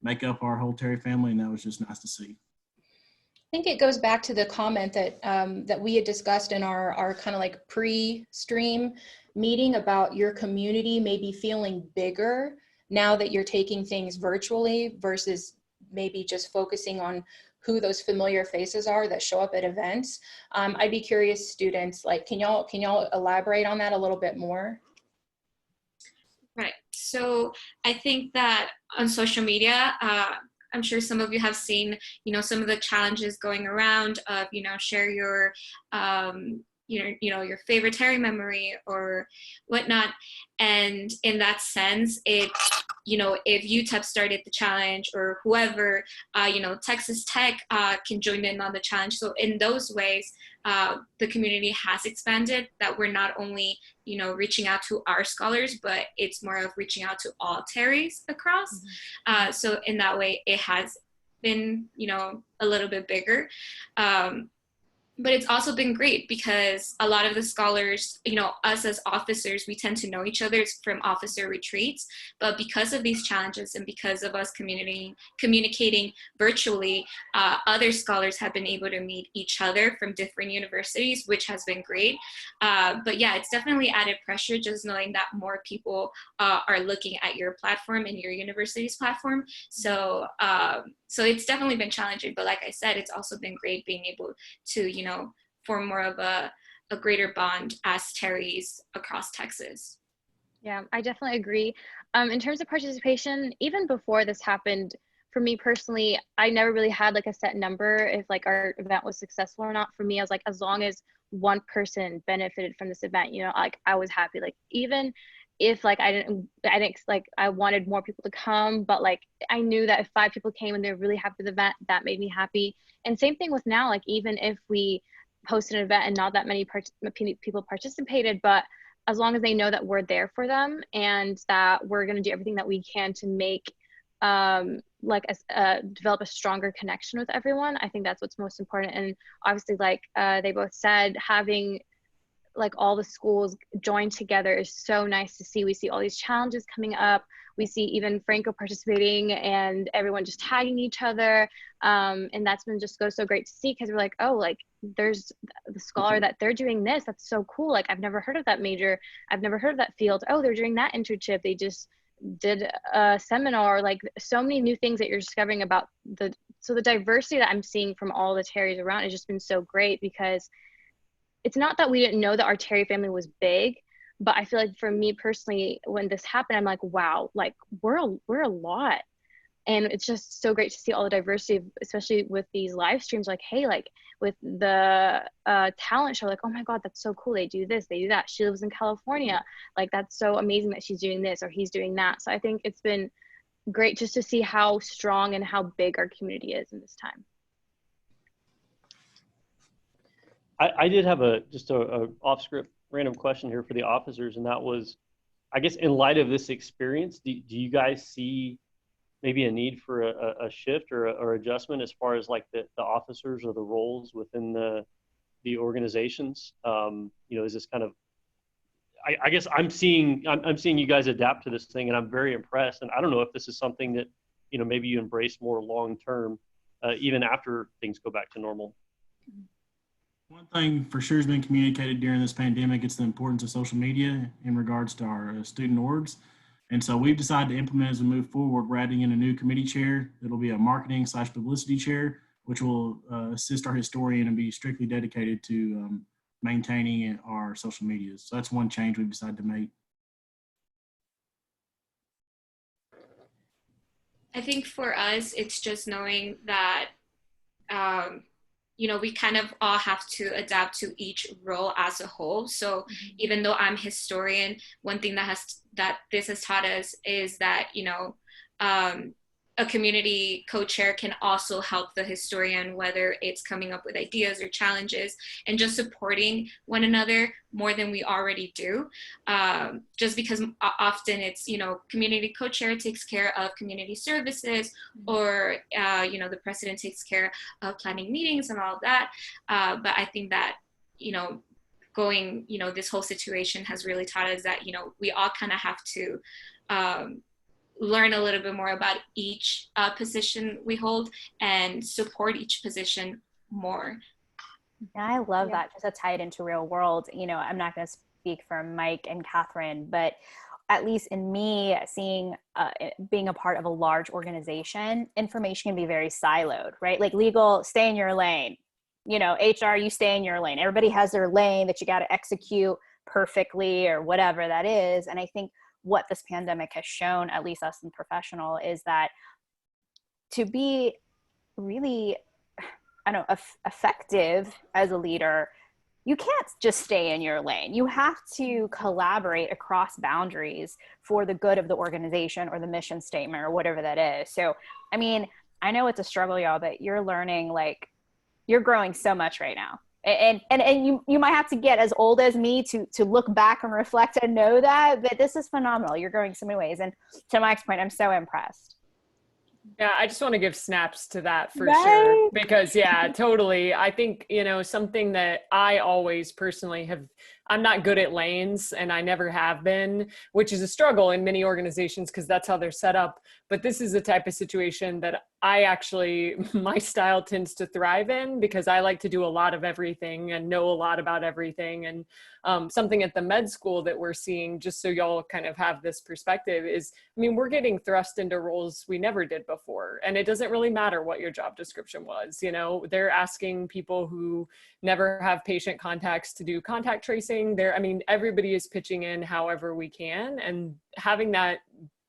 make up our whole Terry family. And that was just nice to see. I think it goes back to the comment that that we had discussed in our kind of like pre-stream meeting about your community maybe feeling bigger now that you're taking things virtually versus maybe just focusing on who those familiar faces are that show up at events. I'd be curious, students, like, can y'all elaborate on that a little bit more? Right. So I think that on social media, I'm sure some of you have seen, some of the challenges going around of, share your, your favorite Terry memory or whatnot. And in that sense, if UTEP started the challenge or whoever, Texas Tech can join in on the challenge. So in those ways, the community has expanded, that we're not only, reaching out to our scholars, but it's more of reaching out to all Terrys across. So in that way, it has been, a little bit bigger. But it's also been great because a lot of the scholars, us as officers, we tend to know each other from officer retreats. But because of these challenges and because of us communicating virtually, other scholars have been able to meet each other from different universities, which has been great. But yeah, it's definitely added pressure just knowing that more people are looking at your platform and your university's platform. So it's definitely been challenging. But like I said, it's also been great being able to, form more of a greater bond as Terrys across Texas. Yeah, I definitely agree. In terms of participation, even before this happened, for me personally, I never really had like a set number if like our event was successful or not. For me, I was like, as long as one person benefited from this event, like I was happy. Like even if like I didn't like, I wanted more people to come, but like I knew that if 5 people came and they were really happy with the event, that made me happy. And same thing with now, like even if we hosted an event and not that many people participated, but as long as they know that we're there for them and that we're going to do everything that we can to make develop a stronger connection with everyone, I think that's what's most important. And obviously, like they both said, having like all the schools join together is so nice to see. We see all these challenges coming up. We see even Franco participating and everyone just tagging each other. And that's been just so great to see, because we're like, oh, like there's the scholar that they're doing this. That's so cool. Like I've never heard of that major. I've never heard of that field. Oh, they're doing that internship. They just did a seminar. Like so many new things that you're discovering about the diversity that I'm seeing from all the Terrys around has just been so great, because it's not that we didn't know that our Terry family was big, but I feel like for me personally, when this happened, I'm like, wow, like we're a lot. And it's just so great to see all the diversity, especially with these live streams. Like, hey, like with the talent show, like, oh my God, that's so cool. They do this, they do that. She lives in California. Like, that's so amazing that she's doing this or he's doing that. So I think it's been great just to see how strong and how big our community is in this time. I did have just a off-script random question here for the officers, and that was, I guess in light of this experience, do you guys see maybe a need for a shift or adjustment as far as like the officers or the roles within the organizations? Is this kind of, I guess I'm seeing you guys adapt to this thing, and I'm very impressed. And I don't know if this is something that, maybe you embrace more long-term, even after things go back to normal. One thing for sure has been communicated during this pandemic, it's the importance of social media in regards to our student orgs. And so we've decided to implement as we move forward. We're adding in a new committee chair. It'll be a marketing/publicity chair, which will assist our historian and be strictly dedicated to maintaining our social medias. So that's one change we've decided to make. I think for us, it's just knowing that, we kind of all have to adapt to each role as a whole. So even though I'm historian, one thing that this has taught us is that, a community co-chair can also help the historian, whether it's coming up with ideas or challenges and just supporting one another more than we already do. Just because often it's, community co-chair takes care of community services, or, the president takes care of planning meetings and all of that. But I think that, going, this whole situation has really taught us that, we all kind of have to learn a little bit more about each position we hold and support each position more. Yeah, I love that, just to tie it into real world. I'm not going to speak for Mike and Kathryn, but at least in me, seeing being a part of a large organization, information can be very siloed, right? Like legal, stay in your lane. HR, you stay in your lane. Everybody has their lane that you got to execute perfectly or whatever that is. And I think what this pandemic has shown, at least us in professional, is that to be really, I don't know, effective as a leader, you can't just stay in your lane. You have to collaborate across boundaries for the good of the organization or the mission statement or whatever that is. So, I mean, I know it's a struggle, y'all, but you're learning, like, you're growing so much right now. And you might have to get as old as me to look back and reflect and know that, but this is phenomenal. You're growing so many ways. And to Mike's point, I'm so impressed. Yeah, I just want to give snaps to that for Right? sure. Because yeah, totally. I think, something that I always personally I'm not good at lanes, and I never have been, which is a struggle in many organizations because that's how they're set up. But this is the type of situation that my style tends to thrive in, because I like to do a lot of everything and know a lot about everything. And something at the med school that we're seeing, just so y'all kind of have this perspective, is, we're getting thrust into roles we never did before. And it doesn't really matter what your job description was. They're asking people who never have patient contacts to do contact tracing. Everybody is pitching in however we can, and having that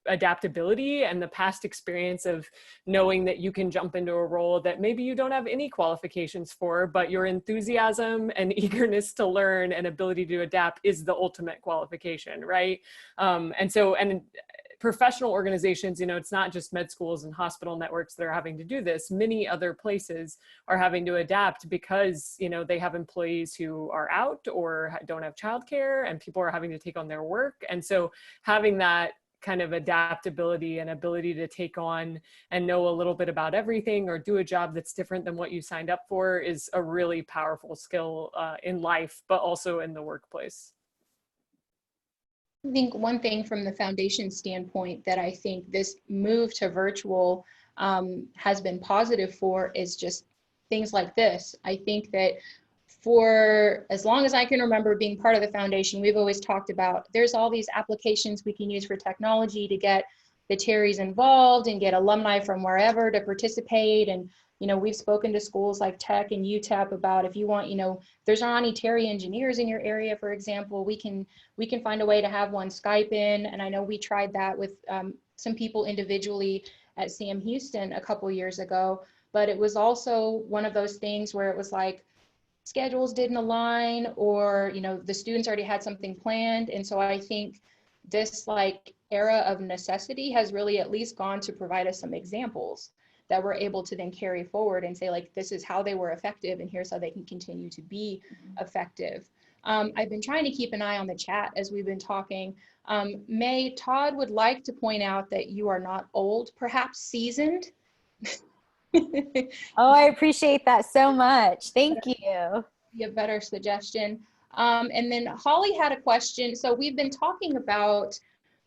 adaptability and the past experience of knowing that you can jump into a role that maybe you don't have any qualifications for, but your enthusiasm and eagerness to learn and ability to adapt is the ultimate qualification, right? And professional organizations, it's not just med schools and hospital networks that are having to do this. Many other places are having to adapt because, they have employees who are out or don't have childcare, and people are having to take on their work. And so having that kind of adaptability and ability to take on and know a little bit about everything or do a job that's different than what you signed up for is a really powerful skill in life, but also in the workplace. I think one thing from the foundation standpoint that I think this move to virtual has been positive for is just things like this. I think that for as long as I can remember being part of the foundation, we've always talked about there's all these applications we can use for technology to get the Terrys involved and get alumni from wherever to participate. And we've spoken to schools like Tech and UTEP about, if you want, if there's not any Terry engineers in your area, for example, we can find a way to have one Skype in. And I know we tried that with some people individually at Sam Houston a couple years ago, but it was also one of those things where it was like schedules didn't align, or the students already had something planned. And so I think this era of necessity has really at least gone to provide us some examples that we're able to then carry forward and say, this is how they were effective, and here's how they can continue to be effective. I've been trying to keep an eye on the chat as we've been talking. Mey, Todd would like to point out that you are not old, perhaps seasoned. Oh, I appreciate that so much. Thank you. Be a better suggestion. And then Holly had a question. So we've been talking about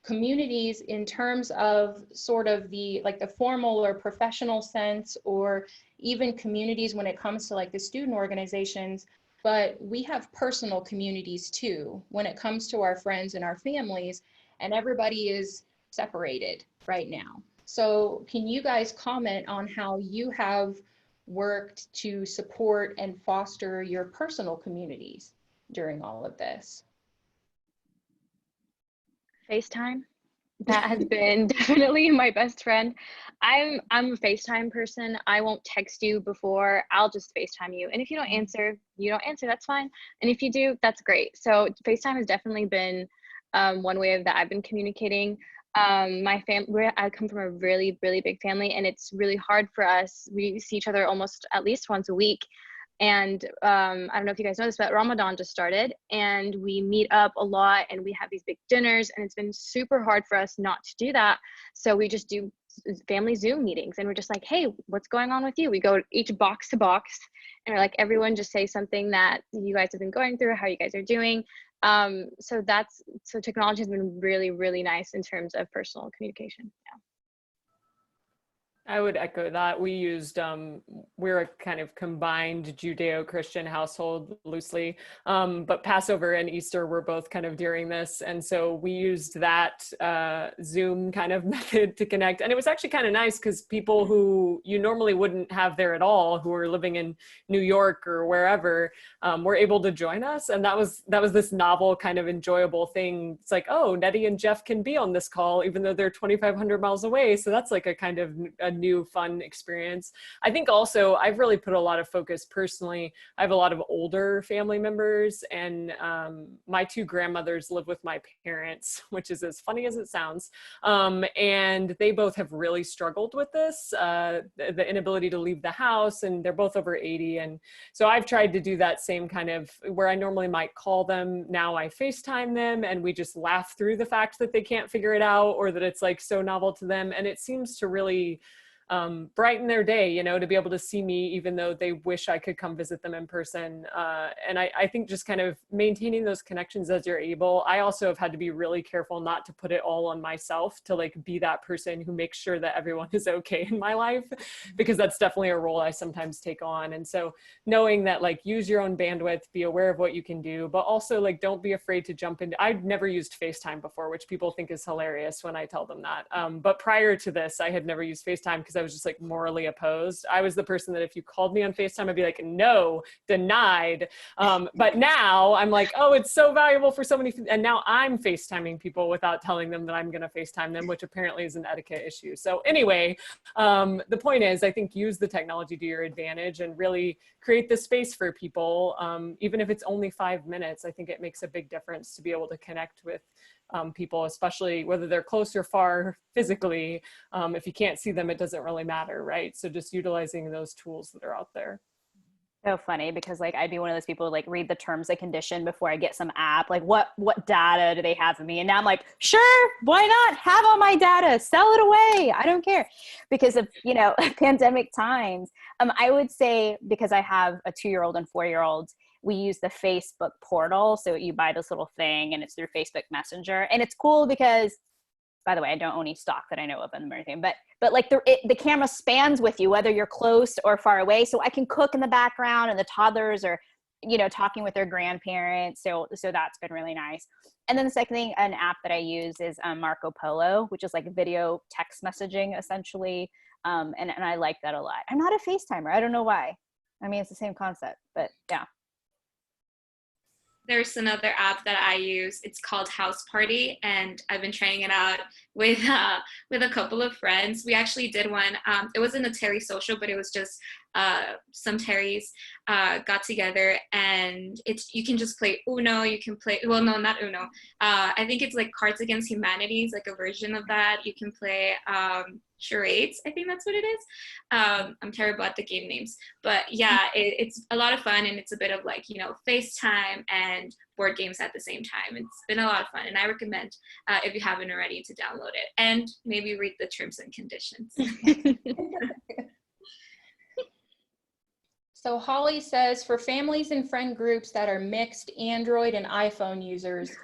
communities in terms of sort of the formal or professional sense, or even communities when it comes to the student organizations, but we have personal communities too when it comes to our friends and our families, and everybody is separated right now. So can you guys comment on how you have worked to support and foster your personal communities during all of this? FaceTime. That has been definitely my best friend. I'm a FaceTime person. I won't text you before. I'll just FaceTime you. And if you don't answer, that's fine. And if you do, that's great. So FaceTime has definitely been one way that I've been communicating. My family, I come from a really, really big family, and it's really hard for us. We see each other almost at least once a week. And I don't know if you guys know this, but Ramadan just started, and we meet up a lot, and we have these big dinners, and it's been super hard for us not to do that. So we just do family Zoom meetings, and we're just like, hey, what's going on with you? We go each box to box, and we're like, everyone just say something that you guys have been going through, how you guys are doing. So technology has been really, really nice in terms of personal communication. Yeah. I would echo that. We used, we're a kind of combined Judeo-Christian household loosely, but Passover and Easter were both kind of during this. And so we used that Zoom kind of method to connect. And it was actually kind of nice because people who you normally wouldn't have there at all, who are living in New York or wherever, were able to join us. And that was this novel kind of enjoyable thing. It's like, oh, Nettie and Jeff can be on this call, even though they're 2,500 miles away. So that's like a kind of a new fun experience. I think also I've really put a lot of focus personally. I have a lot of older family members, and my two grandmothers live with my parents, which is as funny as it sounds. And they both have really struggled with this, the inability to leave the house, and they're both over 80. And so I've tried to do that same kind of, where I normally might call them, now I FaceTime them, and we just laugh through the fact that they can't figure it out, or that it's like so novel to them. And it seems to really brighten their day, you know, to be able to see me, even though they wish I could come visit them in person. And I think just kind of maintaining those connections as you're able. I also have had to be really careful not to put it all on myself, to like be that person who makes sure that everyone is okay in my life, because that's definitely a role I sometimes take on. And so knowing that, like, use your own bandwidth, be aware of what you can do, but also like, don't be afraid to jump into, I'd never used FaceTime before, which people think is hilarious when I tell them that. But prior to this, I had never used FaceTime because I was just like morally opposed. I was the person that if you called me on FaceTime, I'd be like, no, denied. But now I'm like, oh, it's so valuable for so many. And now I'm FaceTiming people without telling them that I'm going to FaceTime them, which apparently is an etiquette issue. So anyway, the point is, I think use the technology to your advantage and really create the space for people. Even if it's only 5 minutes, I think it makes a big difference to be able to connect with people, especially whether they're close or far physically. If you can't see them, it doesn't really matter, right? So just utilizing those tools that are out there. So funny, because like I'd be one of those people who like read the terms and condition before I get some app, like what data do they have of me? And now I'm like, sure, why not have all my data, sell it away, I don't care. Because of, you know, pandemic times. I would say, because I have a 2-year-old and 4-year-old, we use the Facebook portal. So you buy this little thing and it's through Facebook Messenger. And it's cool because, by the way, I don't own any stock that I know of in anything, but like the camera spans with you, whether you're close or far away. So I can cook in the background and the toddlers are, you know, talking with their grandparents. So that's been really nice. And then the second thing, an app that I use is Marco Polo, which is like video text messaging essentially. And I like that a lot. I'm not a FaceTimer. I don't know why. I mean, it's the same concept, but yeah. There's another app that I use. It's called House Party, and I've been trying it out with a couple of friends. We actually did one. It wasn't a Terry social, but it was just some Terrys got together, and you can just play Uno. You can play, well, no, not Uno. I think it's like Cards Against Humanity, is like a version of that. You can play charades, I think that's what it is. I'm terrible at the game names, but yeah, it's a lot of fun, and it's a bit of like, you know, FaceTime and board games at the same time. It's been a lot of fun, and I recommend, if you haven't already, to download it and maybe read the terms and conditions. So Holly says, for families and friend groups that are mixed Android and iPhone users,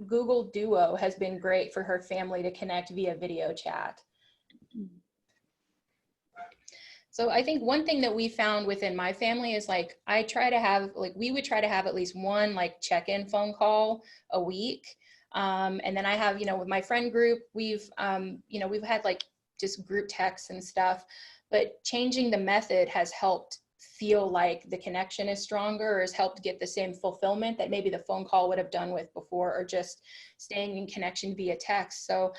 Google Duo has been great for her family to connect via video chat. So I think one thing that we found within my family is like, we would try to have at least one like check-in phone call a week. And then I have, you know, with my friend group, we've had like just group texts and stuff, but changing the method has helped feel like the connection is stronger, or has helped get the same fulfillment that maybe the phone call would have done with before, or just staying in connection via text. So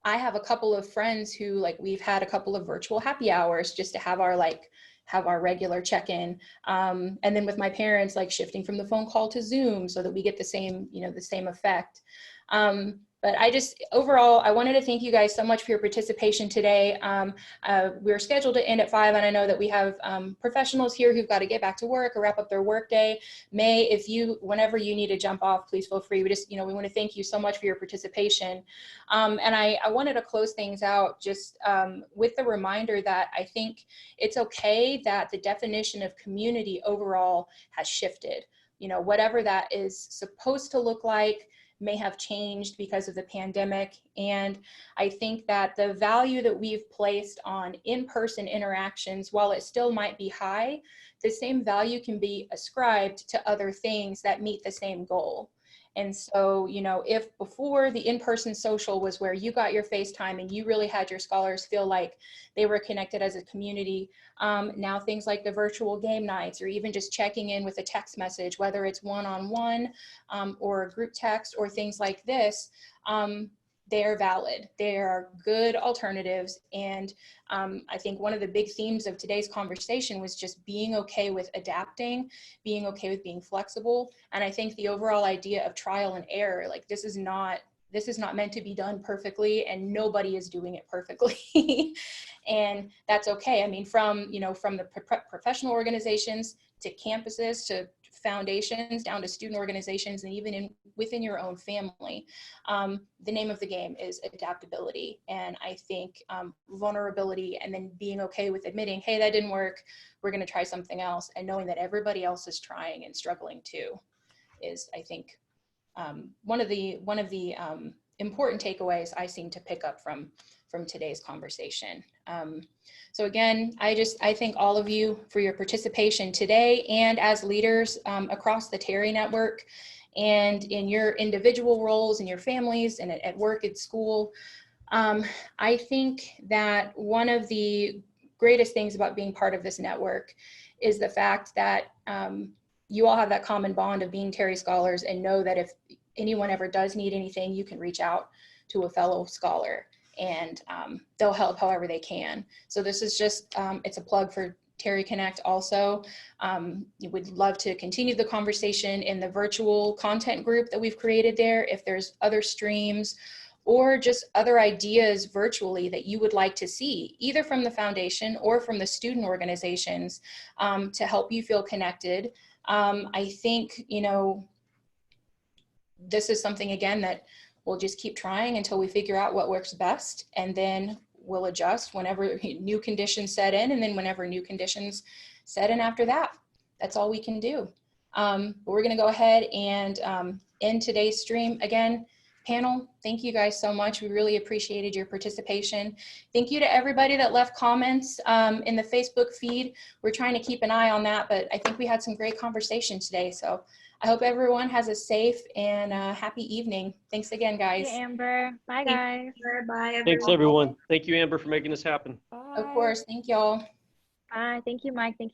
I have a couple of friends who, like, we've had a couple of virtual happy hours just to have our regular check-in. And then with my parents, like shifting from the phone call to Zoom so that we get the same, you know, the same effect. But overall, I wanted to thank you guys so much for your participation today. We're scheduled to end at 5, and I know that we have professionals here who've got to get back to work or wrap up their workday. May, whenever you need to jump off, please feel free. We want to thank you so much for your participation. And I wanted to close things out just with the reminder that I think it's okay that the definition of community overall has shifted. You know, whatever that is supposed to look like may have changed because of the pandemic. And I think that the value that we've placed on in-person interactions, while it still might be high, the same value can be ascribed to other things that meet the same goal. And so, you know, if before the in-person social was where you got your FaceTime and you really had your scholars feel like they were connected as a community, now things like the virtual game nights, or even just checking in with a text message, whether it's one-on-one or a group text or things like this, they're valid. They are good alternatives. And I think one of the big themes of today's conversation was just being okay with adapting, being okay with being flexible. And I think the overall idea of trial and error, like this is not meant to be done perfectly, and nobody is doing it perfectly. And that's okay. I mean, from the professional organizations to campuses to foundations down to student organizations, and even within your own family, the name of the game is adaptability. And I think vulnerability, and then being okay with admitting, hey, that didn't work, we're going to try something else, and knowing that everybody else is trying and struggling too, is, I think, one of the important takeaways I seem to pick up from today's conversation. So again, I thank all of you for your participation today, and as leaders across the Terry Network, and in your individual roles, in your families, and at work, at school. I think that one of the greatest things about being part of this network is the fact that you all have that common bond of being Terry Scholars, and know that if anyone ever does need anything, you can reach out to a fellow scholar, and they'll help however they can. So this is just, it's a plug for Terry Connect also. You would love to continue the conversation in the virtual content group that we've created there. If there's other streams or just other ideas virtually that you would like to see, either from the foundation or from the student organizations, to help you feel connected. I think, this is something, again, that we'll just keep trying until we figure out what works best, and then we'll adjust whenever new conditions set in, and then whenever new conditions set in after that. That's all we can do. But we're going to go ahead and end today's stream. Again, panel, thank you guys so much. We really appreciated your participation. Thank you to everybody that left comments in the Facebook feed. We're trying to keep an eye on that, but I think we had some great conversation today. So I hope everyone has a safe and happy evening. Thanks again, guys. Hey, Amber. Bye, guys. Bye, everyone. Thanks, everyone. Thank you, Amber, for making this happen. Of course. Thank y'all. Bye. Thank you, Mike. Thank you.